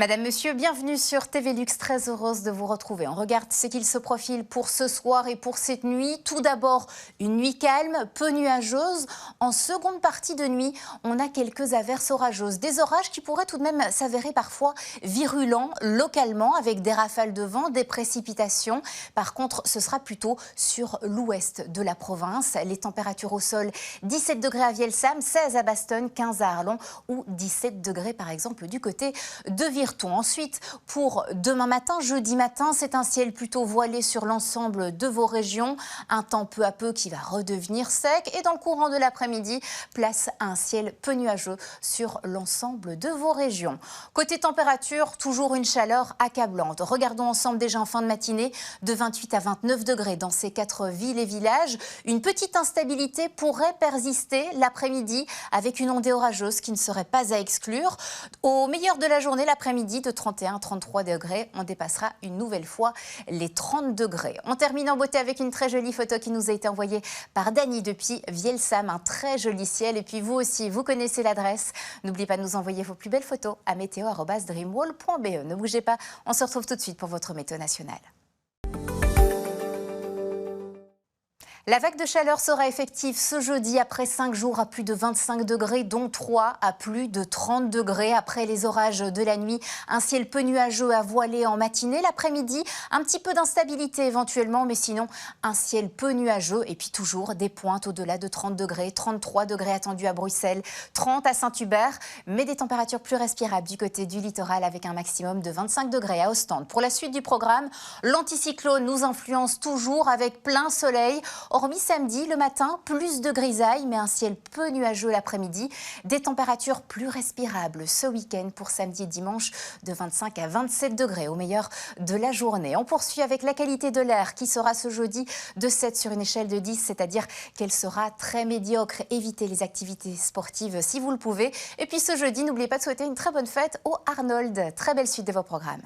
Madame, Monsieur, bienvenue sur TV Luxe, très heureuse de vous retrouver. On regarde ce qu'il se profile pour ce soir et pour cette nuit. Tout d'abord, une nuit calme, peu nuageuse. En seconde partie de nuit, on a quelques averses orageuses. Des orages qui pourraient tout de même s'avérer parfois virulents localement avec des rafales de vent, des précipitations. Par contre, ce sera plutôt sur l'ouest de la province. Les températures au sol, 17 degrés à Vielsam, 16 à Bastogne, 15 à Arlon ou 17 degrés par exemple du côté de Virton. Ensuite, pour demain matin, jeudi matin, c'est un ciel plutôt voilé sur l'ensemble de vos régions. Un temps peu à peu qui va redevenir sec. Et dans le courant de l'après-midi, place à un ciel peu nuageux sur l'ensemble de vos régions. Côté température, toujours une chaleur accablante. Regardons ensemble déjà en fin de matinée, de 28 à 29 degrés dans ces 4 villes et villages. Une petite instabilité pourrait persister l'après-midi avec une ondée orageuse qui ne serait pas à exclure. Au meilleur de la journée, l'après-midi, de 31 à 33 degrés, on dépassera une nouvelle fois les 30 degrés. On termine en beauté avec une très jolie photo qui nous a été envoyée par Dany depuis Vielsam, un très joli ciel. Et puis vous aussi, vous connaissez l'adresse. N'oubliez pas de nous envoyer vos plus belles photos à météo@dreamworld.be. Ne bougez pas, on se retrouve tout de suite pour votre météo nationale. La vague de chaleur sera effective ce jeudi après 5 jours à plus de 25 degrés, dont 3 à plus de 30 degrés. Après les orages de la nuit, un ciel peu nuageux à voiler en matinée. L'après-midi, un petit peu d'instabilité éventuellement, mais sinon un ciel peu nuageux. Et puis toujours des pointes au-delà de 30 degrés, 33 degrés attendus à Bruxelles, 30 à Saint-Hubert, mais des températures plus respirables du côté du littoral avec un maximum de 25 degrés à Ostende. Pour la suite du programme, l'anticyclone nous influence toujours avec plein soleil. Hormis samedi, le matin, plus de grisailles, mais un ciel peu nuageux l'après-midi. Des températures plus respirables ce week-end pour samedi et dimanche de 25 à 27 degrés au meilleur de la journée. On poursuit avec la qualité de l'air qui sera ce jeudi de 7 sur une échelle de 10, c'est-à-dire qu'elle sera très médiocre. Évitez les activités sportives si vous le pouvez. Et puis ce jeudi, n'oubliez pas de souhaiter une très bonne fête au Arnold. Très belle suite de vos programmes.